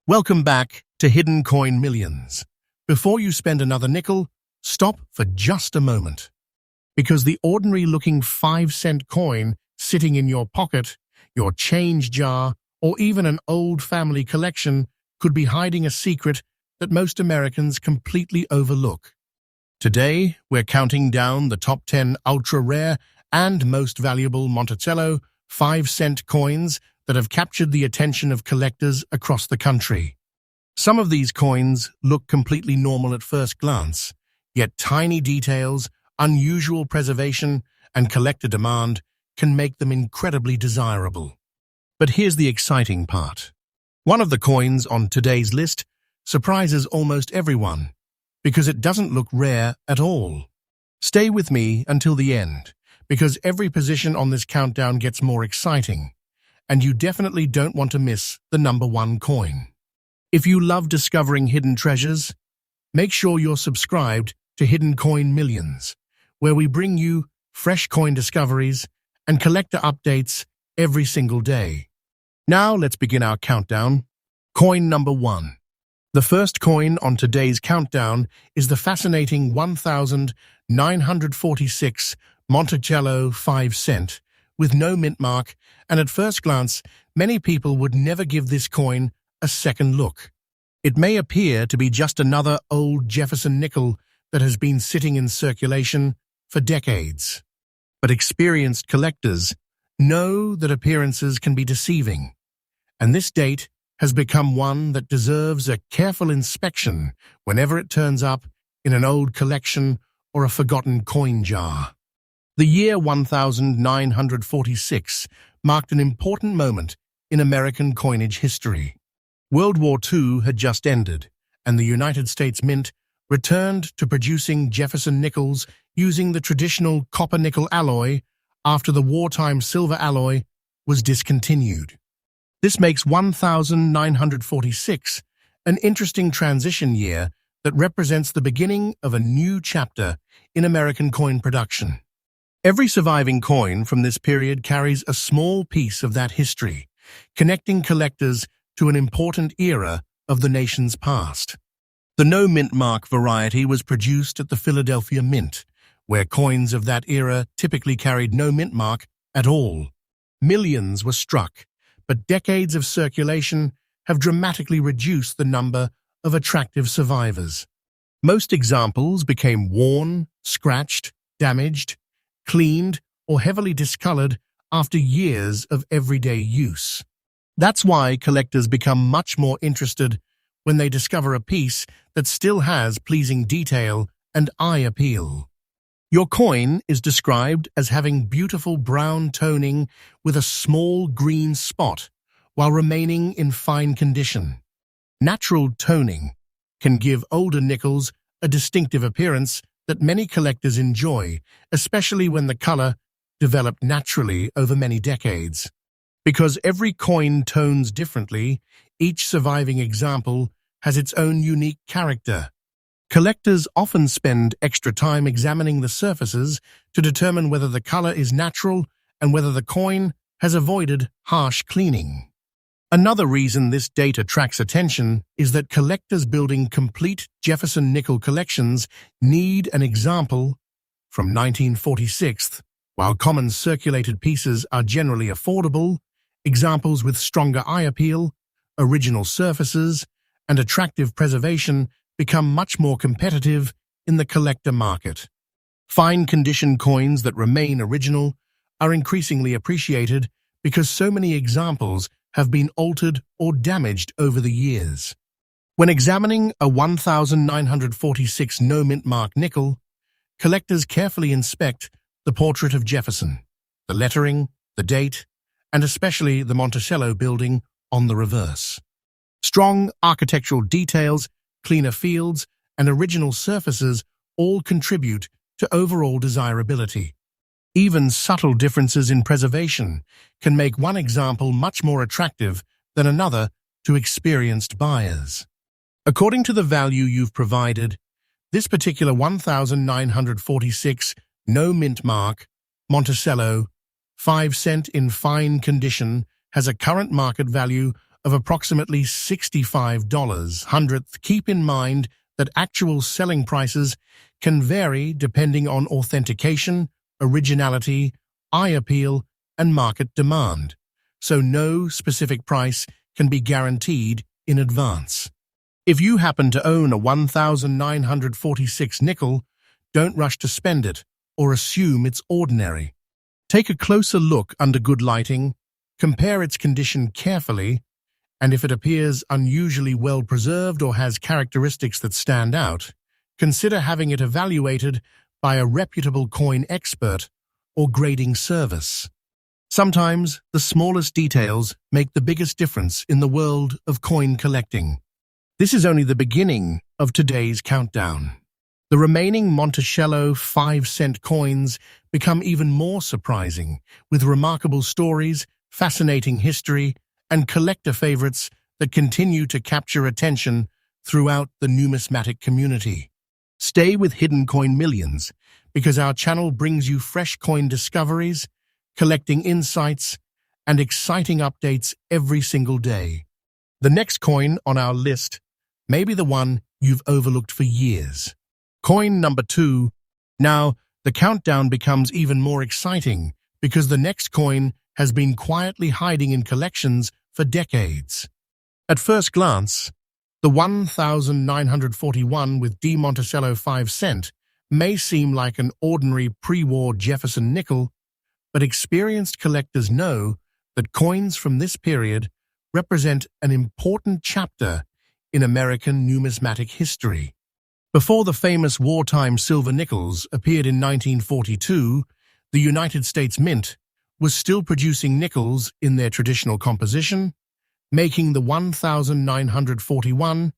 Welcome back to Hidden Coin Millions. Before you spend another nickel, stop for just a moment. Because the ordinary-looking 5-cent coin sitting in your pocket, your change jar, or even an old family collection could be hiding a secret that most Americans completely overlook. Today, we're counting down the top 10 ultra-rare and most valuable Monticello 5-cent coins that have captured the attention of collectors across the country. Some of these coins look completely normal at first glance, yet tiny details, unusual preservation, and collector demand can make them incredibly desirable. But here's the exciting part. One of the coins on today's list surprises almost everyone, because it doesn't look rare at all. Stay with me until the end, because every position on this countdown gets more exciting, and you definitely don't want to miss the number one coin. If you love discovering hidden treasures, make sure you're subscribed to Hidden Coin Millions, where we bring you fresh coin discoveries and collector updates every single day. Now let's begin our countdown. Coin number 1. The first coin on today's countdown is the fascinating 1946 Monticello 5-cent, with no mint mark, and at first glance, many people would never give this coin a second look. It may appear to be just another old Jefferson nickel that has been sitting in circulation for decades. But experienced collectors know that appearances can be deceiving, and this date has become one that deserves a careful inspection whenever it turns up in an old collection or a forgotten coin jar. The year 1946 marked an important moment in American coinage history. World War II had just ended, and the United States Mint returned to producing Jefferson nickels using the traditional copper-nickel alloy after the wartime silver alloy was discontinued. This makes 1946 an interesting transition year that represents the beginning of a new chapter in American coin production. Every surviving coin from this period carries a small piece of that history, connecting collectors to an important era of the nation's past. The no mint mark variety was produced at the Philadelphia Mint, where coins of that era typically carried no mint mark at all. Millions were struck, but decades of circulation have dramatically reduced the number of attractive survivors. Most examples became worn, scratched, damaged, cleaned, or heavily discolored after years of everyday use. That's why collectors become much more interested when they discover a piece that still has pleasing detail and eye appeal. Your coin is described as having beautiful brown toning with a small green spot while remaining in fine condition. Natural toning can give older nickels a distinctive appearance that many collectors enjoy, especially when the color developed naturally over many decades. Because every coin tones differently, each surviving example has its own unique character. Collectors often spend extra time examining the surfaces to determine whether the color is natural and whether the coin has avoided harsh cleaning. Another reason this date attracts attention is that collectors building complete Jefferson nickel collections need an example from 1946. While common circulated pieces are generally affordable, examples with stronger eye appeal, original surfaces, and attractive preservation become much more competitive in the collector market. Fine-condition coins that remain original are increasingly appreciated because so many examples have been altered or damaged over the years. When examining a 1946 no mint mark nickel, collectors carefully inspect the portrait of Jefferson, the lettering, the date, and especially the Monticello building on the reverse. Strong architectural details, cleaner fields, and original surfaces all contribute to overall desirability. Even subtle differences in preservation can make one example much more attractive than another to experienced buyers. According to the value you've provided, this particular 1946 no mint mark Monticello 5-cent in fine condition has a current market value of approximately $65 hundredth. Keep in mind that actual selling prices can vary depending on authentication, originality, eye appeal, and market demand, so no specific price can be guaranteed in advance. If you happen to own a 1946 nickel, don't rush to spend it or assume it's ordinary. Take a closer look under good lighting, compare its condition carefully, and if it appears unusually well preserved or has characteristics that stand out, consider having it evaluated by a reputable coin expert or grading service. Sometimes the smallest details make the biggest difference in the world of coin collecting. This is only the beginning of today's countdown. The remaining Monticello 5-cent coins become even more surprising, with remarkable stories, fascinating history, and collector favorites that continue to capture attention throughout the numismatic community. Stay with Hidden Coin Millions, because our channel brings you fresh coin discoveries, collecting insights, and exciting updates every single day. The next coin on our list may be the one you've overlooked for years. Coin number 2. Now, the countdown becomes even more exciting because the next coin has been quietly hiding in collections for decades. At first glance, the 1941 with D Monticello 5-cent may seem like an ordinary pre-war Jefferson nickel, but experienced collectors know that coins from this period represent an important chapter in American numismatic history. Before the famous wartime silver nickels appeared in 1942, the United States Mint was still producing nickels in their traditional composition, making the 1941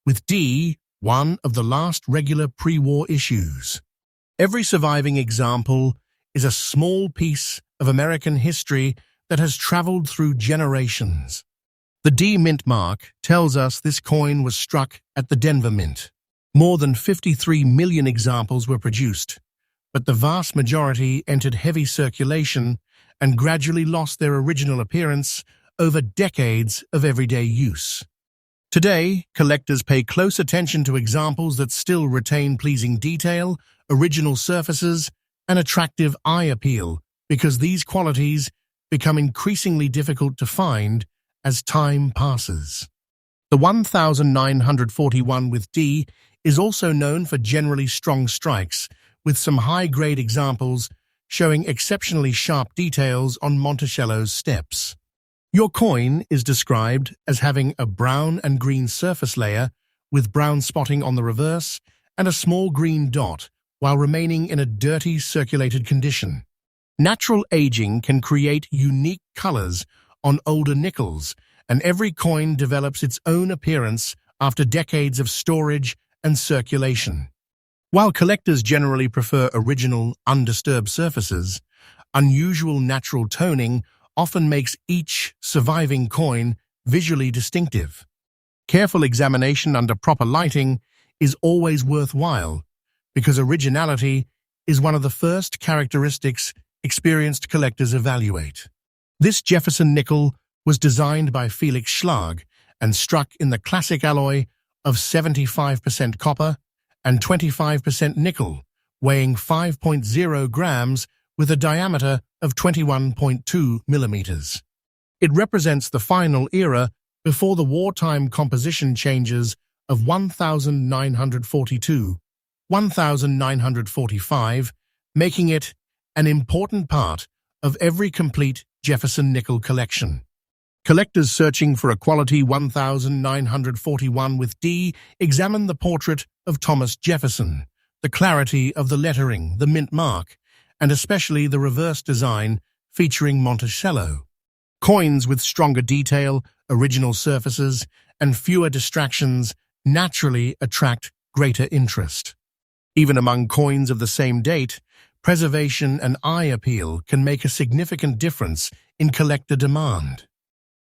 with D one of the last regular pre-war issues. Every surviving example is a small piece of American history that has traveled through generations. The D Mint mark tells us this coin was struck at the Denver Mint. More than 53 million examples were produced, but the vast majority entered heavy circulation and gradually lost their original appearance over decades of everyday use. Today, collectors pay close attention to examples that still retain pleasing detail, original surfaces, and attractive eye appeal, because these qualities become increasingly difficult to find as time passes. The 1941 with D is also known for generally strong strikes, with some high-grade examples showing exceptionally sharp details on Monticello's steps. Your coin is described as having a brown and green surface layer with brown spotting on the reverse and a small green dot while remaining in a dirty circulated condition. Natural aging can create unique colors on older nickels, and every coin develops its own appearance after decades of storage and circulation. While collectors generally prefer original, undisturbed surfaces, unusual natural toning often makes each surviving coin visually distinctive. Careful examination under proper lighting is always worthwhile, because originality is one of the first characteristics experienced collectors evaluate. This Jefferson nickel was designed by Felix Schlag and struck in the classic alloy of 75% copper and 25% nickel, weighing 5.0 grams with a diameter of 21.2 millimeters. It represents the final era before the wartime composition changes of 1942, 1945, making it an important part of every complete Jefferson nickel collection. Collectors searching for a quality 1941 with D examine the portrait of Thomas Jefferson, the clarity of the lettering, the mint mark, and especially the reverse design featuring Monticello. Coins with stronger detail, original surfaces, and fewer distractions naturally attract greater interest. Even among coins of the same date, preservation and eye appeal can make a significant difference in collector demand.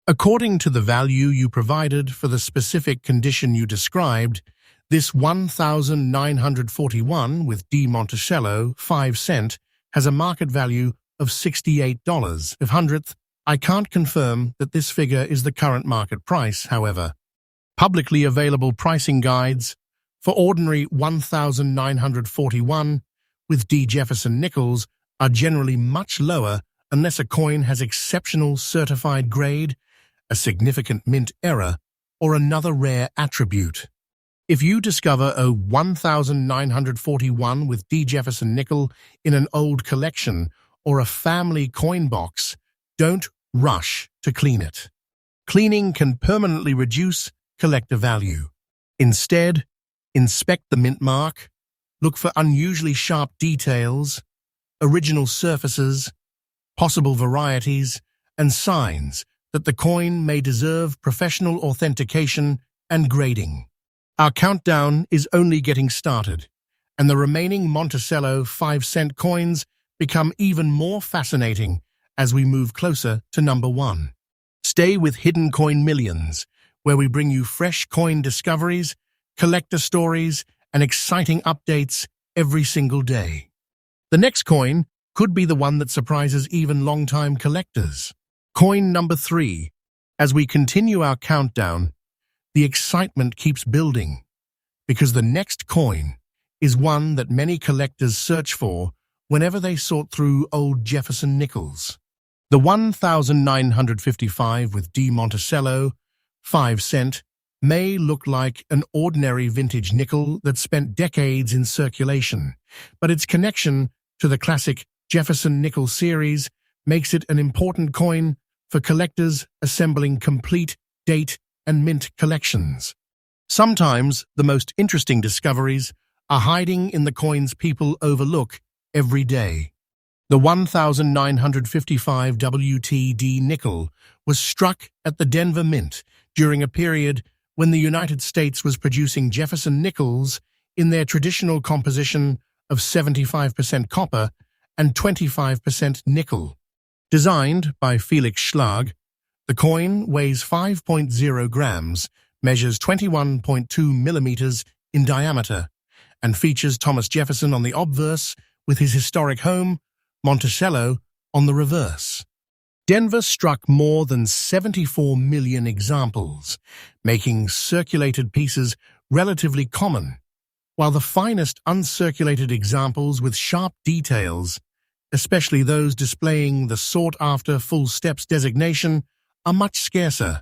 According to the value you provided for the specific condition you described, this 1941 with D Monticello 5 cent has a market value of $68 if hundredth I can't confirm that this figure is the current market price, however. Publicly available pricing guides for ordinary 1,941 with D. Jefferson nickels are generally much lower unless a coin has exceptional certified grade, a significant mint error, or another rare attribute. If you discover a 1,941 with D. Jefferson nickel in an old collection or a family coin box, don't rush to clean it. Cleaning can permanently reduce collector value. Instead, inspect the mint mark, look for unusually sharp details, original surfaces, possible varieties, and signs that the coin may deserve professional authentication and grading. Our countdown is only getting started, and the remaining Monticello 5-cent coins become even more fascinating as we move closer to number 1. Stay with Hidden Coin Millions, where we bring you fresh coin discoveries, collector stories, and exciting updates every single day. The next coin could be the one that surprises even long-time collectors. Coin number 3. As we continue our countdown, the excitement keeps building, because the next coin is one that many collectors search for whenever they sort through old Jefferson nickels. The 1,955 with D. Monticello 5-cent may look like an ordinary vintage nickel that spent decades in circulation, but its connection to the classic Jefferson nickel series makes it an important coin for collectors assembling complete date and mint collections. Sometimes the most interesting discoveries are hiding in the coins people overlook every day. The 1,955 WTD nickel was struck at the Denver Mint during a period when the United States was producing Jefferson nickels in their traditional composition of 75% copper and 25% nickel. Designed by Felix Schlag, the coin weighs 5.0 grams, measures 21.2 millimeters in diameter, and features Thomas Jefferson on the obverse with his historic home, Monticello, on the reverse. Denver struck more than 74 million examples, making circulated pieces relatively common, while the finest uncirculated examples with sharp details, especially those displaying the sought-after full steps designation, are much scarcer.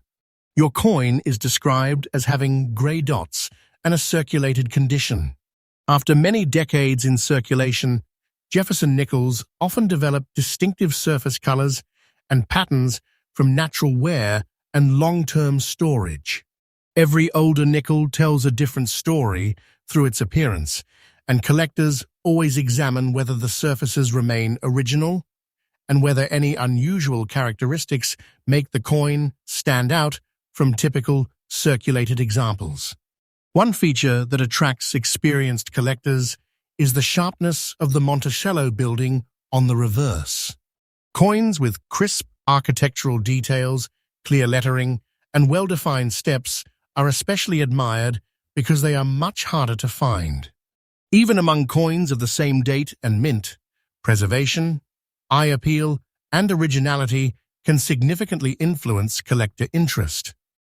Your coin is described as having gray dots and a circulated condition. After many decades in circulation, Jefferson nickels often develop distinctive surface colors and patterns from natural wear and long-term storage. Every older nickel tells a different story through its appearance, and collectors always examine whether the surfaces remain original and whether any unusual characteristics make the coin stand out from typical circulated examples. One feature that attracts experienced collectors is the sharpness of the Monticello building on the reverse. Coins with crisp architectural details, clear lettering, and well-defined steps are especially admired because they are much harder to find. Even among coins of the same date and mint, preservation, eye appeal, and originality can significantly influence collector interest.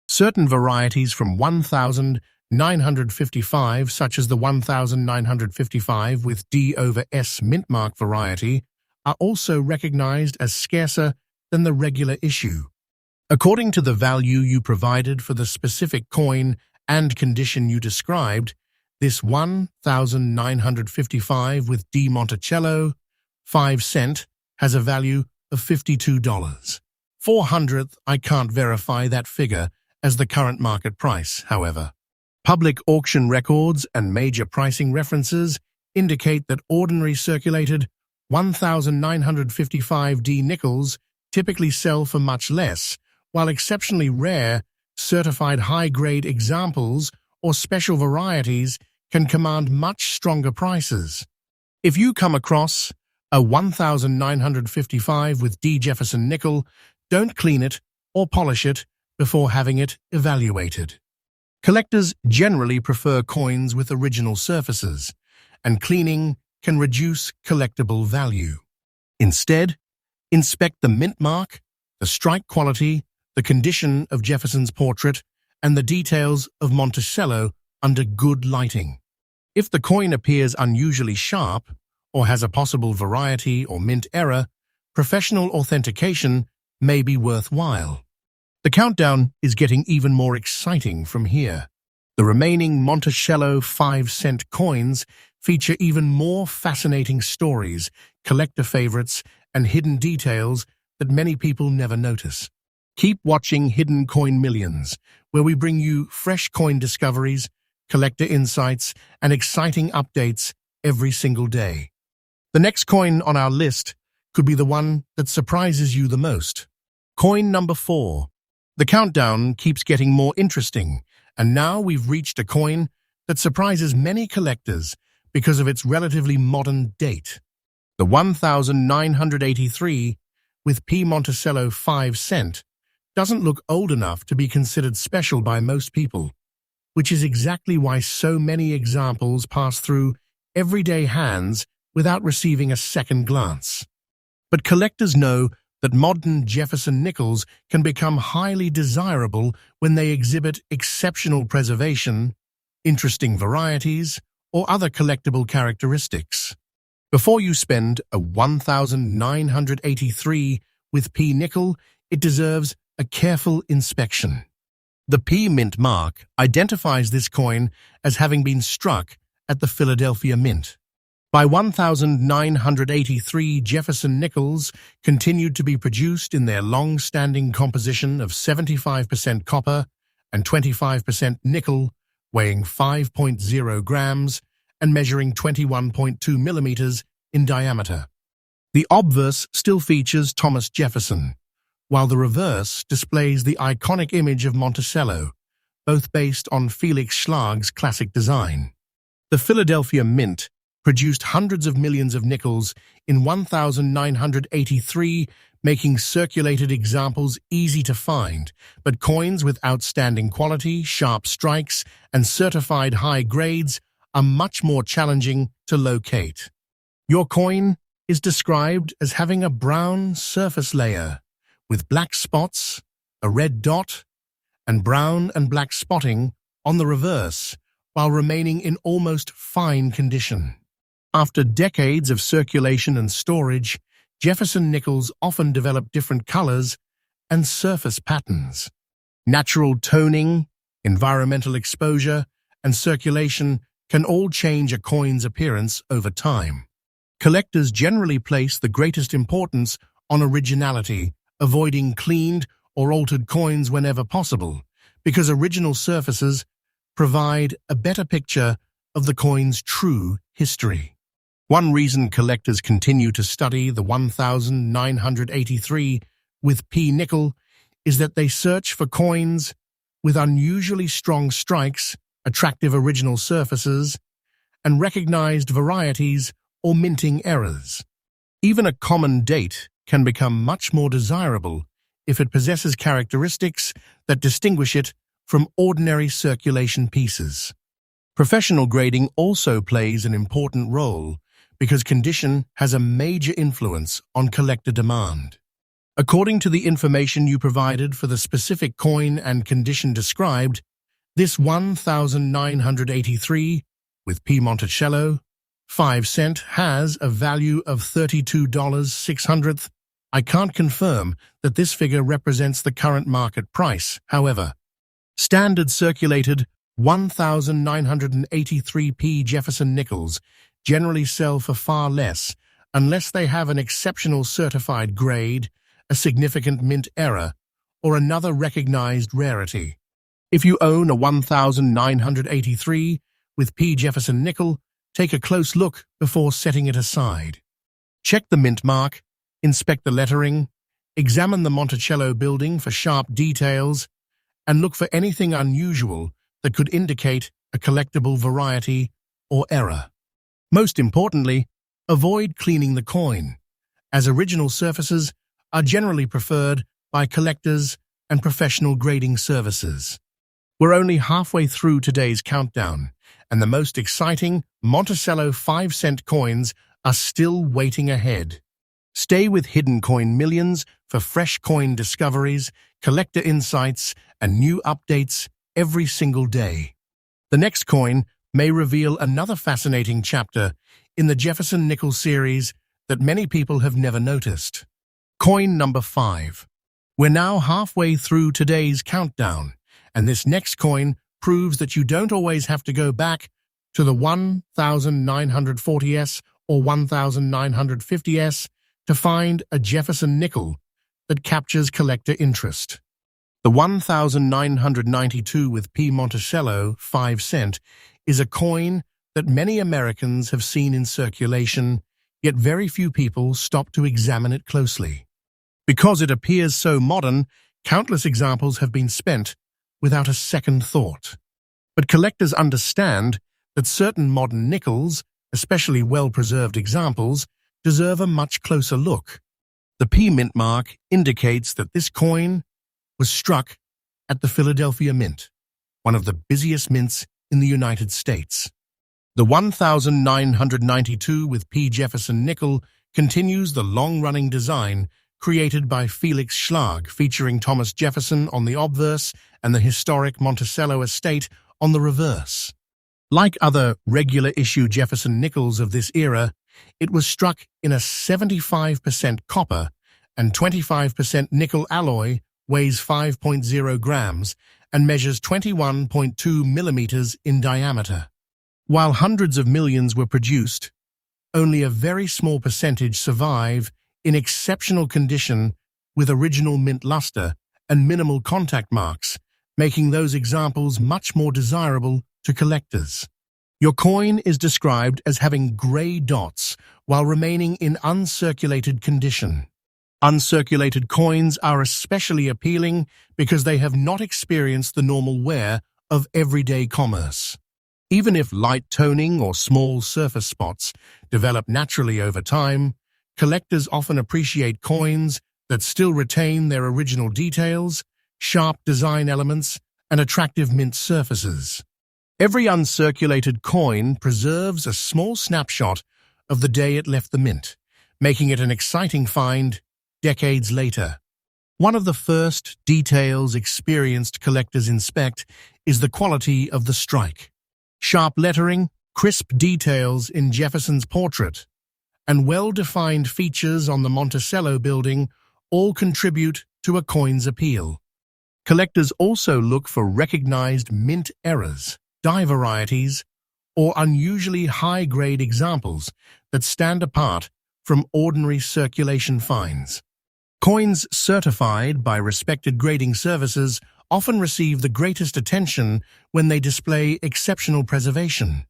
Certain varieties from 1,955, such as the 1,955 with D/S mint mark variety, are also recognized as scarcer than the regular issue. According to the value you provided for the specific coin and condition you described, this 1,955 with D. Monticello 5-cent has a value of $52. 400th, I can't verify that figure as the current market price, however. Public auction records and major pricing references indicate that ordinary circulated 1,955 D nickels typically sell for much less, while exceptionally rare, certified high-grade examples or special varieties can command much stronger prices. If you come across a 1,955 with D. Jefferson nickel, don't clean it or polish it before having it evaluated. Collectors generally prefer coins with original surfaces, and cleaning can reduce collectible value. Instead, inspect the mint mark, the strike quality, the condition of Jefferson's portrait, and the details of Monticello under good lighting. If the coin appears unusually sharp, or has a possible variety or mint error, professional authentication may be worthwhile. The countdown is getting even more exciting from here. The remaining Monticello 5-cent coins feature even more fascinating stories, collector favorites, and hidden details that many people never notice. Keep watching Hidden Coin Millions, where we bring you fresh coin discoveries, collector insights, and exciting updates every single day. The next coin on our list could be the one that surprises you the most. Coin number 4. The countdown keeps getting more interesting, and now we've reached a coin that surprises many collectors because of its relatively modern date. The 1983 with P. Monticello 5-cent doesn't look old enough to be considered special by most people, which is exactly why so many examples pass through everyday hands without receiving a second glance. But collectors know that modern Jefferson nickels can become highly desirable when they exhibit exceptional preservation, interesting varieties, or other collectible characteristics. Before you spend a 1983 with P nickel, it deserves a careful inspection. The P Mint mark identifies this coin as having been struck at the Philadelphia Mint. By 1983, Jefferson nickels continued to be produced in their long-standing composition of 75% copper and 25% nickel, weighing 5.0 grams and measuring 21.2 millimeters in diameter. The obverse still features Thomas Jefferson, while the reverse displays the iconic image of Monticello, both based on Felix Schlag's classic design. The Philadelphia Mint produced hundreds of millions of nickels in 1983, making circulated examples easy to find, but coins with outstanding quality, sharp strikes, and certified high grades are much more challenging to locate. Your coin is described as having a brown surface layer with black spots, a red dot, and brown and black spotting on the reverse, while remaining in almost fine condition. After decades of circulation and storage, Jefferson nickels often develop different colors and surface patterns. Natural toning, environmental exposure, and circulation can all change a coin's appearance over time. Collectors generally place the greatest importance on originality, avoiding cleaned or altered coins whenever possible, because original surfaces provide a better picture of the coin's true history. One reason collectors continue to study the 1983 with P nickel is that they search for coins with unusually strong strikes, attractive original surfaces, and recognized varieties or minting errors. Even a common date can become much more desirable if it possesses characteristics that distinguish it from ordinary circulation pieces. Professional grading also plays an important role because condition has a major influence on collector demand. According to the information you provided for the specific coin and condition described, this 1983 with P Monticello 5-cent has a value of $32.06. I can't confirm that this figure represents the current market price, however. Standard circulated 1983 P Jefferson nickels generally sell for far less unless they have an exceptional certified grade, a significant mint error, or another recognized rarity. If you own a 1983 with P Jefferson nickel, take a close look before setting it aside. Check the mint mark, inspect the lettering, examine the Monticello building for sharp details, and look for anything unusual that could indicate a collectible variety or error. Most importantly, avoid cleaning the coin, as original surfaces are generally preferred by collectors and professional grading services. We're only halfway through today's countdown, and the most exciting Monticello 5-cent coins are still waiting ahead. Stay with Hidden Coin Millions for fresh coin discoveries, collector insights, and new updates every single day. The next coin may reveal another fascinating chapter in the Jefferson nickel series that many people have never noticed. Coin number 5. We're now halfway through today's countdown, and this next coin proves that you don't always have to go back to the 1940s or 1950s to find a Jefferson nickel that captures collector interest. The 1992 with P. Monticello 5 cent is a coin that many Americans have seen in circulation, yet very few people stop to examine it closely. Because it appears so modern, countless examples have been spent without a second thought. But collectors understand that certain modern nickels, especially well-preserved examples, deserve a much closer look. The P Mint mark indicates that this coin was struck at the Philadelphia Mint, one of the busiest mints in the United States. The 1992 with P. Jefferson nickel continues the long-running design created by Felix Schlag, featuring Thomas Jefferson on the obverse and the historic Monticello estate on the reverse. Like other regular-issue Jefferson nickels of this era, it was struck in a 75% copper and 25% nickel alloy, weighs 5.0 grams, and measures 21.2 millimeters in diameter. While hundreds of millions were produced, only a very small percentage survive in exceptional condition with original mint luster and minimal contact marks, making those examples much more desirable to collectors. Your coin is described as having gray dots while remaining in uncirculated condition. Uncirculated coins are especially appealing because they have not experienced the normal wear of everyday commerce. Even if light toning or small surface spots develop naturally over time, collectors often appreciate coins that still retain their original details, sharp design elements, and attractive mint surfaces. Every uncirculated coin preserves a small snapshot of the day it left the mint, making it an exciting find decades later. One of the first details experienced collectors inspect is the quality of the strike. Sharp lettering, crisp details in Jefferson's portrait, and well-defined features on the Monticello building all contribute to a coin's appeal. Collectors also look for recognized mint errors, die varieties, or unusually high-grade examples that stand apart from ordinary circulation finds. Coins certified by respected grading services often receive the greatest attention when they display exceptional preservation.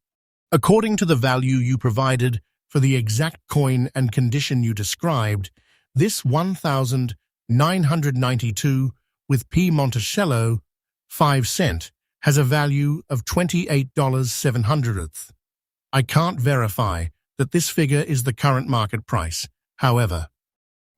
According to the value you provided for the exact coin and condition you described, this 1992 with P. Monticello 5 cent has a value of $28.07. I can't verify that this figure is the current market price. However,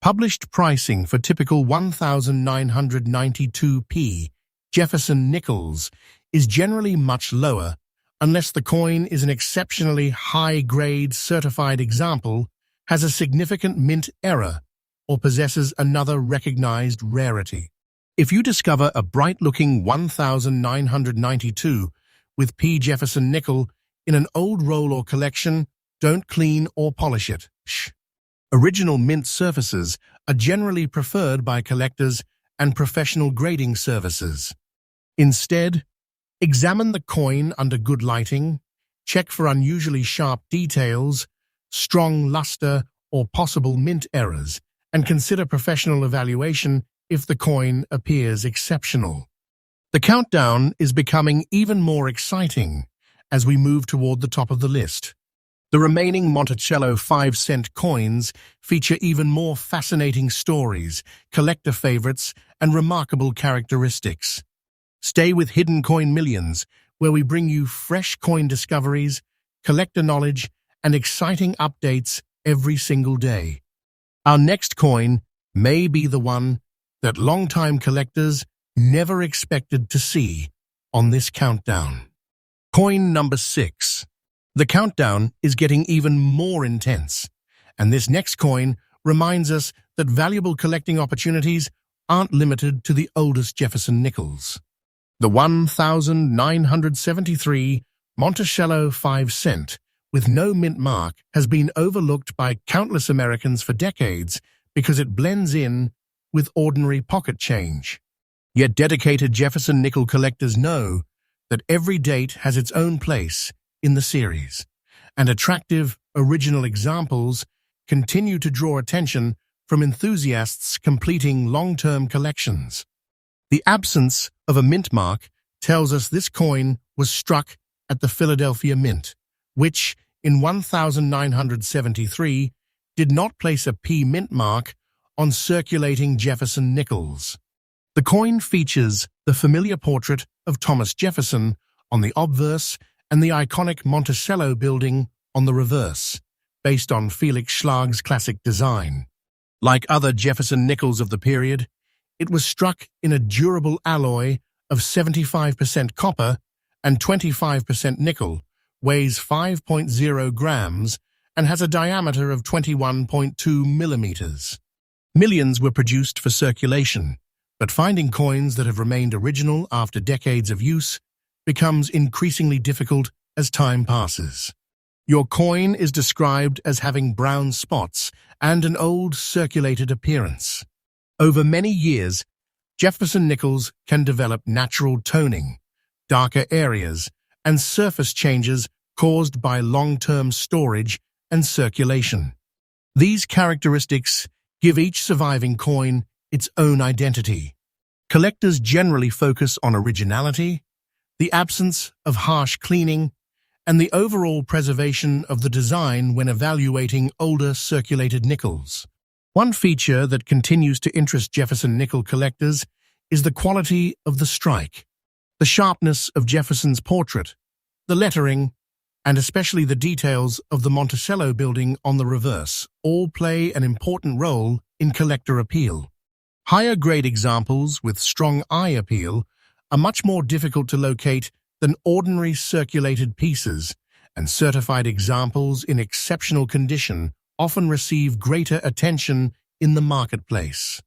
published pricing for typical 1992p Jefferson nickels is generally much lower unless the coin is an exceptionally high-grade certified example, has a significant mint error, or possesses another recognized rarity. If you discover a bright-looking 1992 with P. Jefferson nickel in an old roll or collection, don't clean or polish it. Original mint surfaces are generally preferred by collectors and professional grading services. Instead, examine the coin under good lighting, check for unusually sharp details, strong luster, or possible mint errors, and consider professional evaluation if the coin appears exceptional. The countdown is becoming even more exciting as we move toward the top of the list. The remaining Monticello 5 cent coins feature even more fascinating stories, collector favorites, and remarkable characteristics. Stay with Hidden Coin Millions, where we bring you fresh coin discoveries, collector knowledge, and exciting updates every single day. Our next coin may be the one that longtime collectors never expected to see on this countdown. Coin number 6. The countdown is getting even more intense, and this next coin reminds us that valuable collecting opportunities aren't limited to the oldest Jefferson nickels. The 1973 Monticello 5 cent with no mint mark has been overlooked by countless Americans for decades because it blends in with ordinary pocket change. Yet dedicated Jefferson nickel collectors know that every date has its own place in the series, and attractive, original examples continue to draw attention from enthusiasts completing long-term collections. The absence of a mint mark tells us this coin was struck at the Philadelphia Mint, which, in 1973, did not place a P mint mark on circulating Jefferson nickels. The coin features the familiar portrait of Thomas Jefferson on the obverse and the iconic Monticello building on the reverse, based on Felix Schlag's classic design. Like other Jefferson nickels of the period, it was struck in a durable alloy of 75% copper and 25% nickel, weighs 5.0 grams, and has a diameter of 21.2 millimeters. Millions were produced for circulation, but finding coins that have remained original after decades of use becomes increasingly difficult as time passes. Your coin is described as having brown spots and an old circulated appearance. Over many years, Jefferson nickels can develop natural toning, darker areas, and surface changes caused by long-term storage and circulation. These characteristics give each surviving coin its own identity. Collectors generally focus on originality, the absence of harsh cleaning, and the overall preservation of the design when evaluating older circulated nickels. One feature that continues to interest Jefferson nickel collectors is the quality of the strike. The sharpness of Jefferson's portrait, the lettering, and especially the details of the Monticello building on the reverse all play an important role in collector appeal. Higher-grade examples with strong eye appeal are much more difficult to locate than ordinary circulated pieces, and certified examples in exceptional condition often receive greater attention in the marketplace.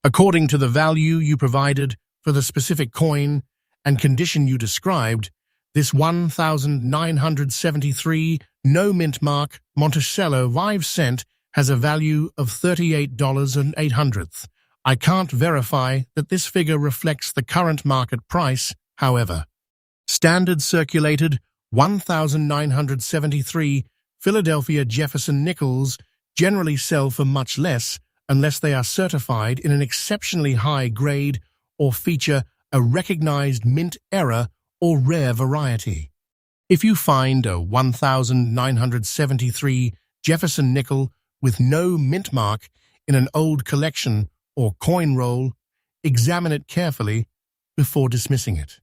According to the value you provided for the specific coin and condition you described, this 1973 no mint mark Monticello 5 cent has a value of $38.08. I can't verify that this figure reflects the current market price, however. Standard circulated 1973 Philadelphia Jefferson nickels generally sell for much less unless they are certified in an exceptionally high grade or feature a recognized mint error or rare variety. If you find a 1973 Jefferson nickel with no mint mark in an old collection or coin roll, examine it carefully before dismissing it.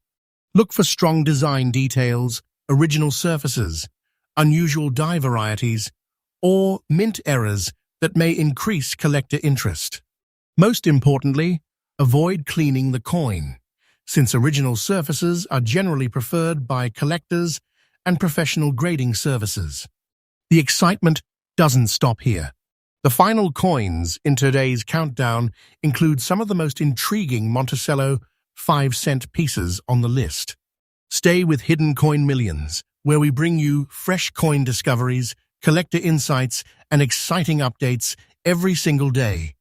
Look for strong design details, original surfaces, unusual die varieties, or mint errors that may increase collector interest. Most importantly, avoid cleaning the coin, since original surfaces are generally preferred by collectors and professional grading services. The excitement doesn't stop here. The final coins in today's countdown include some of the most intriguing Monticello 5 cent pieces on the list. Stay with Hidden Coin Millions, where we bring you fresh coin discoveries, collector insights, and exciting updates every single day.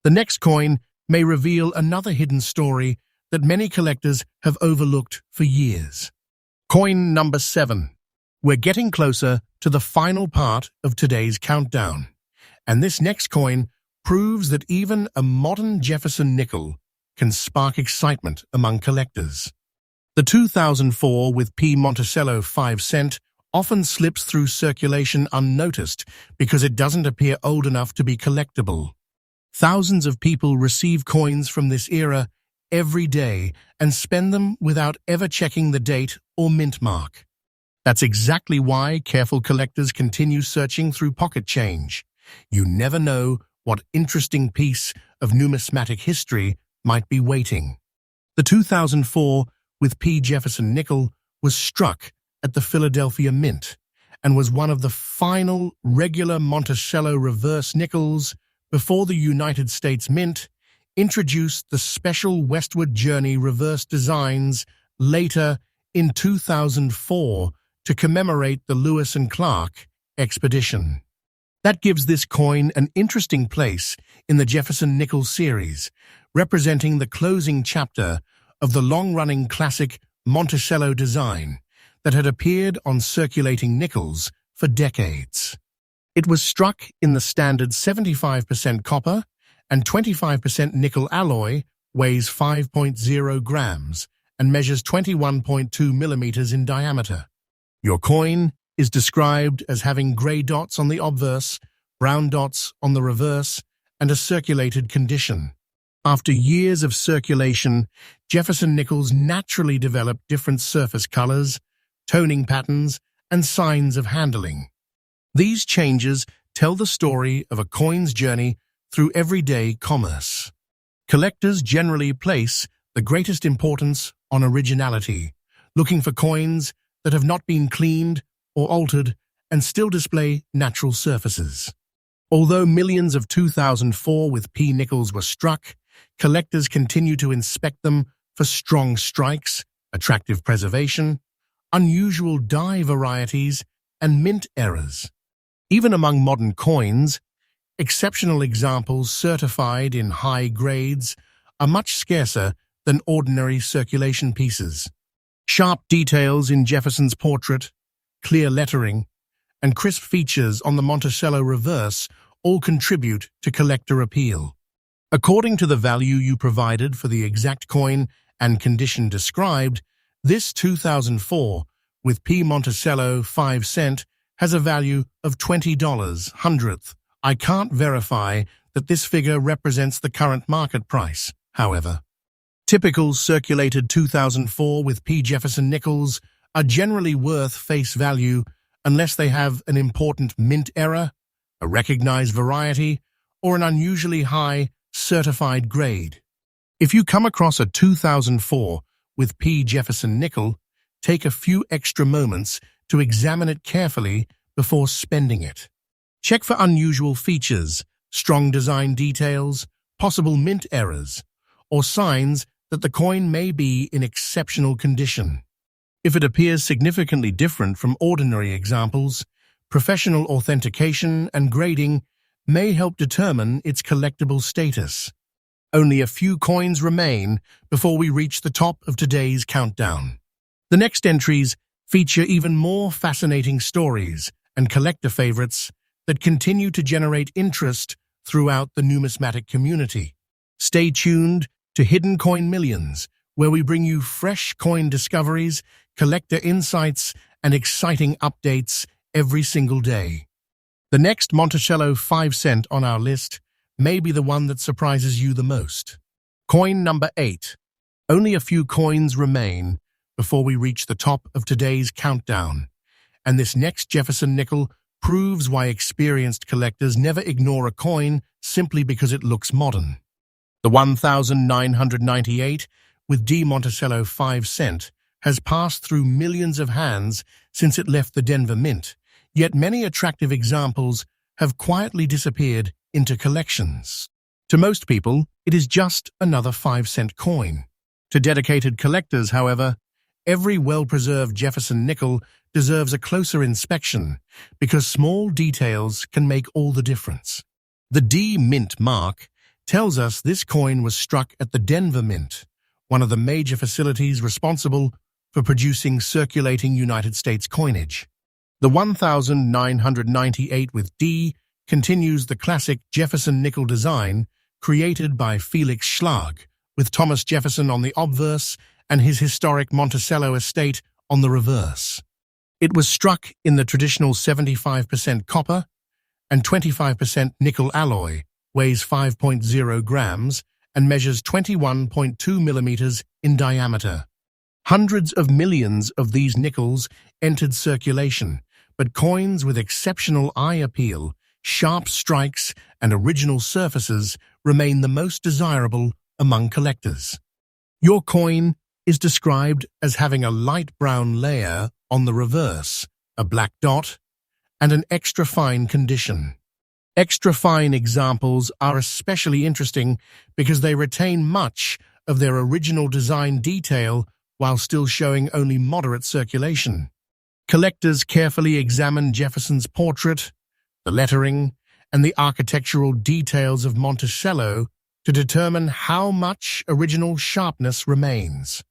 The next coin may reveal another hidden story that many collectors have overlooked for years. Coin number 7. We're getting closer to the final part of today's countdown, and this next coin proves that even a modern Jefferson nickel can spark excitement among collectors. The 2004 with P Monticello 5 cent often slips through circulation unnoticed because it doesn't appear old enough to be collectible. Thousands of people receive coins from this era every day and spend them without ever checking the date or mint mark. That's exactly why careful collectors continue searching through pocket change. You never know what interesting piece of numismatic history might be waiting. The 2004 with P Jefferson nickel was struck at the Philadelphia Mint and was one of the final regular Monticello reverse nickels before the United States Mint introduced the special westward journey reverse designs later in 2004 to commemorate the Lewis and Clark expedition. That gives this coin an interesting place in the Jefferson nickel series, representing the closing chapter of the long-running classic Monticello design that had appeared on circulating nickels for decades. It was struck in the standard 75% copper and 25% nickel alloy, weighs 5.0 grams, and measures 21.2 millimeters in diameter. Your coin is described as having grey dots on the obverse, brown dots on the reverse, and a circulated condition. After years of circulation, Jefferson nickels naturally developed different surface colors, toning patterns, and signs of handling. These changes tell the story of a coin's journey through everyday commerce. Collectors generally place the greatest importance on originality, looking for coins that have not been cleaned or altered and still display natural surfaces. Although millions of 2004 with P nickels were struck, collectors continue to inspect them for strong strikes, attractive preservation, unusual die varieties, and mint errors. Even among modern coins, exceptional examples certified in high grades are much scarcer than ordinary circulation pieces. Sharp details in Jefferson's portrait, clear lettering, and crisp features on the Monticello reverse all contribute to collector appeal. According to the value you provided for the exact coin and condition described, this 2004 with P Monticello 5 cent has a value of $20 hundredth. I can't verify that this figure represents the current market price, however. Typical circulated 2004 with P Jefferson nickels are generally worth face value unless they have an important mint error, a recognized variety, or an unusually high certified grade. If you come across a 2004 with P Jefferson nickel, take a few extra moments to examine it carefully before spending it. Check for unusual features, strong design details, possible mint errors, or signs that the coin may be in exceptional condition. If it appears significantly different from ordinary examples, professional authentication and grading may help determine its collectible status. Only a few coins remain before we reach the top of today's countdown. The next entries feature even more fascinating stories and collector favorites that continue to generate interest throughout the numismatic community. Stay tuned to Hidden Coin Millions, where we bring you fresh coin discoveries, collector insights, and exciting updates every single day. The next Monticello 5 cent on our list may be the one that surprises you the most. Coin number 8. Only a few coins remain before we reach the top of today's countdown, and this next Jefferson nickel proves why experienced collectors never ignore a coin simply because it looks modern. The 1998 with D Monticello 5 cent has passed through millions of hands since it left the Denver Mint, yet many attractive examples have quietly disappeared into collections. To most people, it is just another 5 cent coin. To dedicated collectors, however, every well-preserved Jefferson nickel deserves a closer inspection because small details can make all the difference. The D Mint mark tells us this coin was struck at the Denver Mint, one of the major facilities responsible for producing circulating United States coinage. The 1998 with D continues the classic Jefferson nickel design created by Felix Schlag, with Thomas Jefferson on the obverse and his historic Monticello estate on the reverse. It was struck in the traditional 75% copper and 25% nickel alloy, weighs 5.0 grams, and measures 21.2 millimeters in diameter. Hundreds of millions of these nickels entered circulation, but coins with exceptional eye appeal, sharp strikes, and original surfaces remain the most desirable among collectors. Your coin is described as having a light brown layer on the reverse, a black dot, and an extra fine condition. Extra-fine examples are especially interesting because they retain much of their original design detail while still showing only moderate circulation. Collectors carefully examine Jefferson's portrait, the lettering, and the architectural details of Monticello to determine how much original sharpness remains.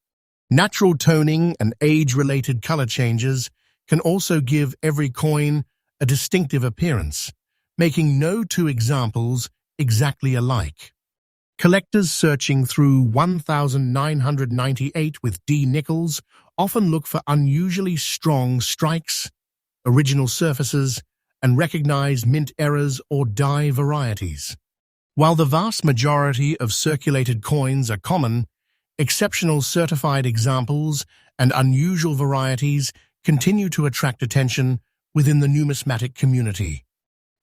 Natural toning and age-related color changes can also give every coin a distinctive appearance, making no two examples exactly alike. Collectors searching through 1998 with D nickels often look for unusually strong strikes, original surfaces, and recognized mint errors or die varieties. While the vast majority of circulated coins are common, exceptional certified examples and unusual varieties continue to attract attention within the numismatic community.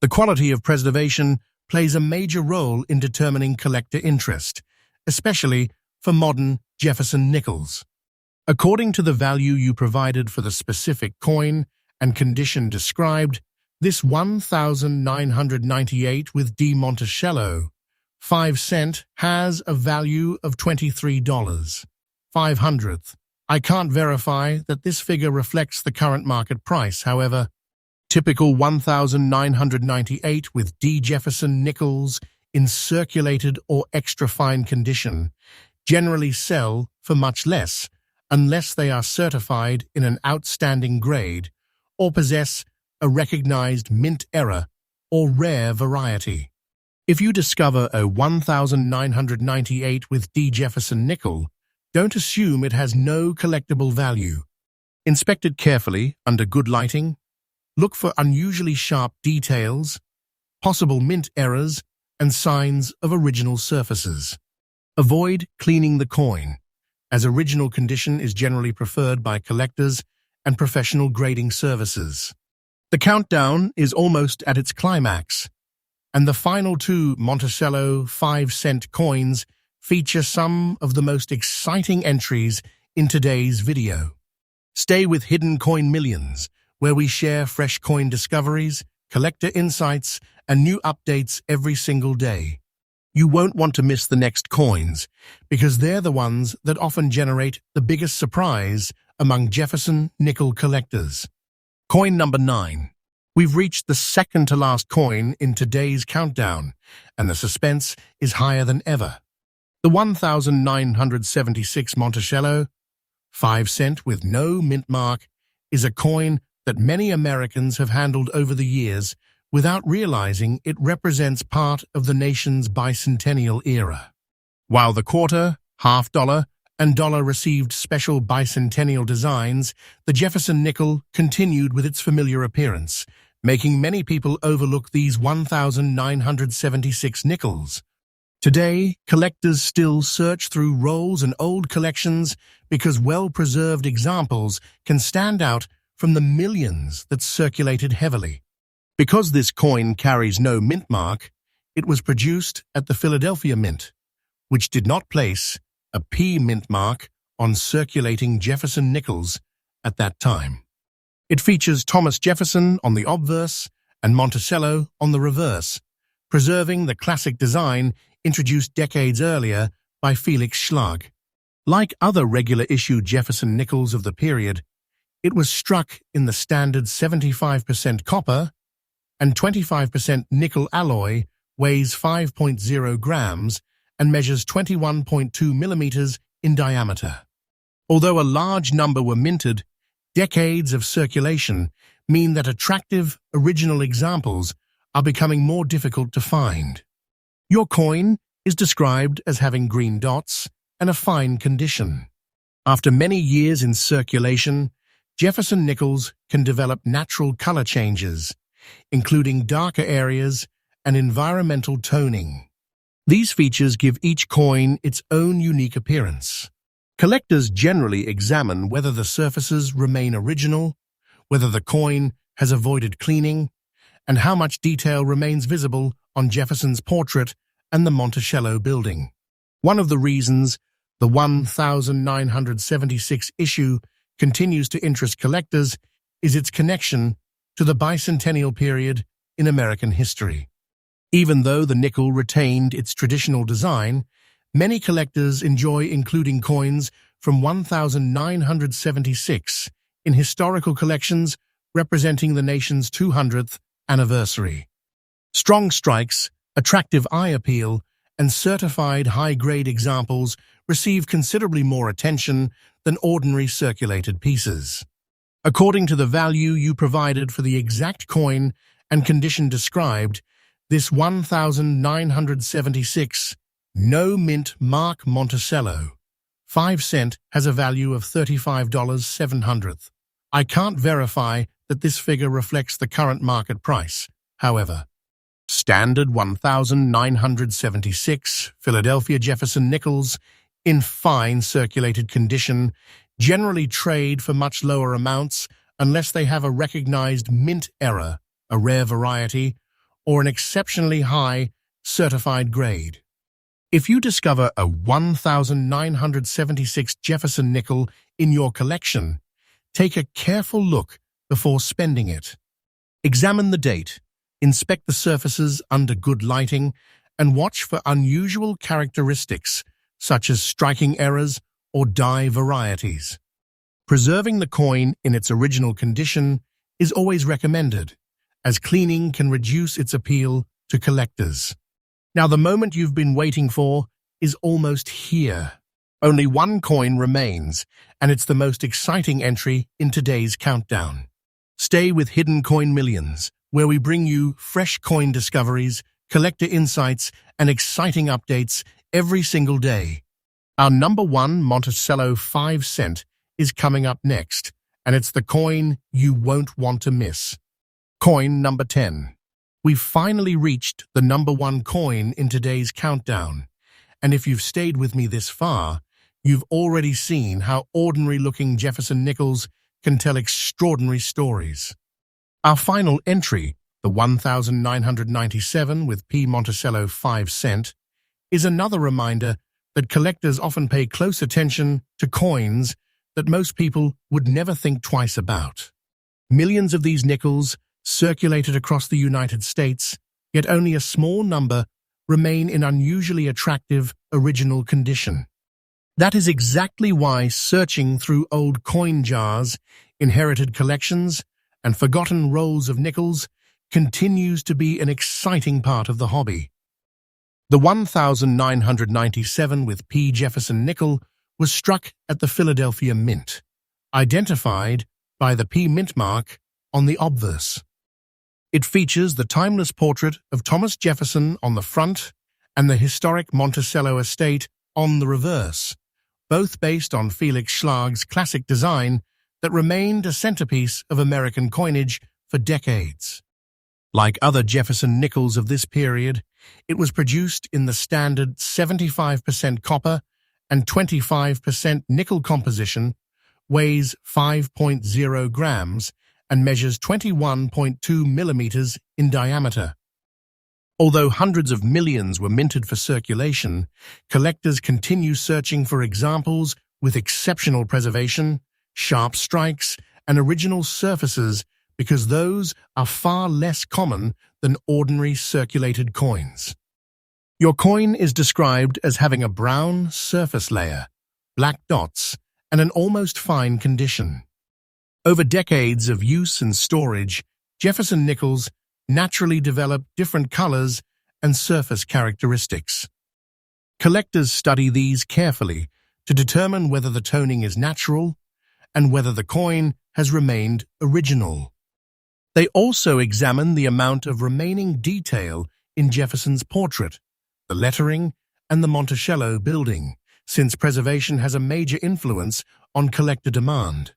The quality of preservation plays a major role in determining collector interest, especially for modern Jefferson nickels. According to the value you provided for the specific coin and condition described, this 1998 with D Monticello 5-cent has a value of $23.05. I can't verify that this figure reflects the current market price, however. Typical 1998 with D Jefferson nickels in circulated or extra-fine condition generally sell for much less unless they are certified in an outstanding grade or possess a recognized mint error or rare variety. If you discover a 1998 with D Jefferson nickel, don't assume it has no collectible value. Inspect it carefully under good lighting. Look for unusually sharp details, possible mint errors, and signs of original surfaces. Avoid cleaning the coin, as original condition is generally preferred by collectors and professional grading services. The countdown is almost at its climax, and the final two Monticello 5-cent coins feature some of the most exciting entries in today's video. Stay with Hidden Coin Millions, where we share fresh coin discoveries, collector insights, and new updates every single day. You won't want to miss the next coins, because they're the ones that often generate the biggest surprise among Jefferson nickel collectors. Coin number 9. We've reached the second-to-last coin in today's countdown, and the suspense is higher than ever. The 1976 Monticello 5-cent with no mint mark is a coin that many Americans have handled over the years without realizing it represents part of the nation's bicentennial era. While the quarter, half dollar, and dollar received special bicentennial designs, the Jefferson nickel continued with its familiar appearance, making many people overlook these 1976 nickels. Today, collectors still search through rolls and old collections because well-preserved examples can stand out from the millions that circulated heavily. Because this coin carries no mint mark, it was produced at the Philadelphia Mint, which did not place a P mint mark on circulating Jefferson nickels at that time. It features Thomas Jefferson on the obverse and Monticello on the reverse, preserving the classic design introduced decades earlier by Felix Schlag. Like other regular-issue Jefferson nickels of the period, it was struck in the standard 75% copper and 25% nickel alloy, weighs 5.0 grams, and measures 21.2 millimeters in diameter. Although a large number were minted, decades of circulation mean that attractive, original examples are becoming more difficult to find. Your coin is described as having green dots and a fine condition. After many years in circulation, Jefferson nickels can develop natural color changes, including darker areas and environmental toning. These features give each coin its own unique appearance. Collectors generally examine whether the surfaces remain original, whether the coin has avoided cleaning, and how much detail remains visible on Jefferson's portrait and the Monticello building. One of the reasons the 1976 issue continues to interest collectors is its connection to the bicentennial period in American history. Even though the nickel retained its traditional design, many collectors enjoy including coins from 1976 in historical collections representing the nation's 200th anniversary. Strong strikes, attractive eye appeal, and certified high-grade examples receive considerably more attention than ordinary circulated pieces. According to the value you provided for the exact coin and condition described, this 1976 No Mint Mark Monticello 5-cent has a value of $35.07. I can't verify that this figure reflects the current market price, however. Standard 1976 Philadelphia Jefferson nickels in fine circulated condition generally trade for much lower amounts unless they have a recognized mint error, a rare variety, or an exceptionally high certified grade. If you discover a 1976 Jefferson nickel in your collection, take a careful look before spending it. Examine the date, inspect the surfaces under good lighting, and watch for unusual characteristics such as striking errors or die varieties. Preserving the coin in its original condition is always recommended, as cleaning can reduce its appeal to collectors. Now, the moment you've been waiting for is almost here. Only one coin remains, and it's the most exciting entry in today's countdown. Stay with Hidden Coin Millions, where we bring you fresh coin discoveries, collector insights, and exciting updates every single day. Our number one Monticello 5-cent is coming up next, and it's the coin you won't want to miss. Coin number 10. We've finally reached the number one coin in today's countdown, and if you've stayed with me this far, you've already seen how ordinary-looking Jefferson nickels can tell extraordinary stories. Our final entry, the 1997 with P. Monticello 5-cent, is another reminder that collectors often pay close attention to coins that most people would never think twice about. Millions of these nickels circulated across the United States, yet only a small number remain in unusually attractive original condition. That is exactly why searching through old coin jars, inherited collections, and forgotten rolls of nickels continues to be an exciting part of the hobby. The 1997 with P. Jefferson nickel was struck at the Philadelphia Mint, identified by the P. Mint mark on the obverse. It features the timeless portrait of Thomas Jefferson on the front and the historic Monticello estate on the reverse, both based on Felix Schlag's classic design that remained a centerpiece of American coinage for decades. Like other Jefferson nickels of this period, it was produced in the standard 75% copper and 25% nickel composition, weighs 5.0 grams, and measures 21.2 millimeters in diameter. Although hundreds of millions were minted for circulation, collectors continue searching for examples with exceptional preservation, sharp strikes, and original surfaces because those are far less common than ordinary circulated coins. Your coin is described as having a brown surface layer, black dots, and an almost fine condition. Over decades of use and storage, Jefferson nickels naturally develop different colors and surface characteristics. Collectors study these carefully to determine whether the toning is natural and whether the coin has remained original. They also examine the amount of remaining detail in Jefferson's portrait, the lettering, and the Monticello building, since preservation has a major influence on collector demand.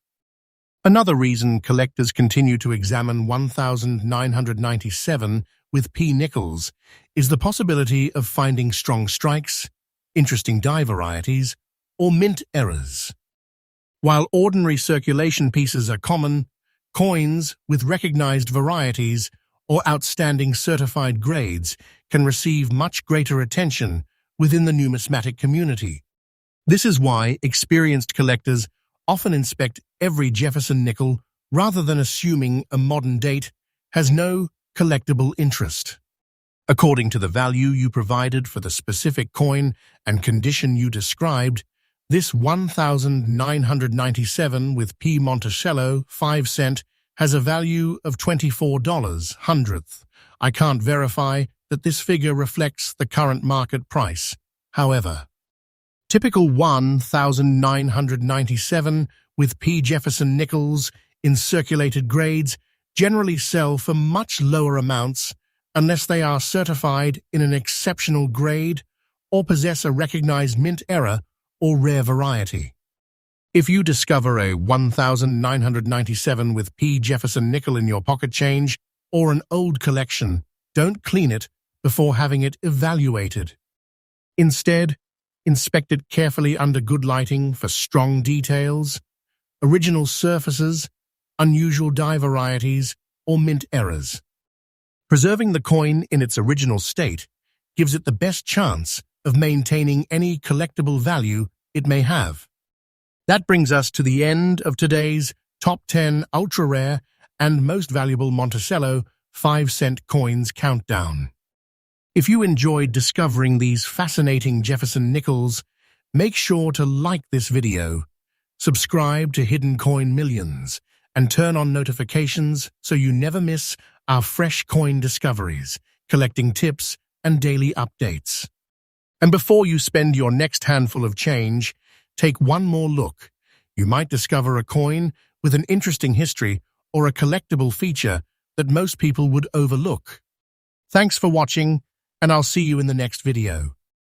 Another reason collectors continue to examine 1997 with P. nickels is the possibility of finding strong strikes, interesting die varieties, or mint errors. While ordinary circulation pieces are common, coins with recognized varieties or outstanding certified grades can receive much greater attention within the numismatic community. This is why experienced collectors often inspect every Jefferson nickel rather than assuming a modern date has no collectible interest. According to the value you provided for the specific coin and condition you described, this 1,997 with P Monticello 5 cent has a value of $24 hundredth. I can't verify that this figure reflects the current market price. However, typical 1,997 with P Jefferson nickels in circulated grades generally sell for much lower amounts unless they are certified in an exceptional grade or possess a recognized mint error or rare variety. If you discover a 1,997 with P Jefferson nickel in your pocket change or an old collection, don't clean it before having it evaluated. Instead, inspect it carefully under good lighting for strong details, original surfaces, unusual die varieties, or mint errors. Preserving the coin in its original state gives it the best chance of maintaining any collectible value it may have. That brings us to the end of today's Top 10 Ultra-Rare and Most Valuable Monticello 5-cent coins countdown. If you enjoyed discovering these fascinating Jefferson nickels, make sure to like this video, subscribe to Hidden Coin Millions, and turn on notifications so you never miss our fresh coin discoveries, collecting tips, and daily updates. And before you spend your next handful of change, take one more look. You might discover a coin with an interesting history or a collectible feature that most people would overlook. Thanks for watching, and I'll see you in the next video.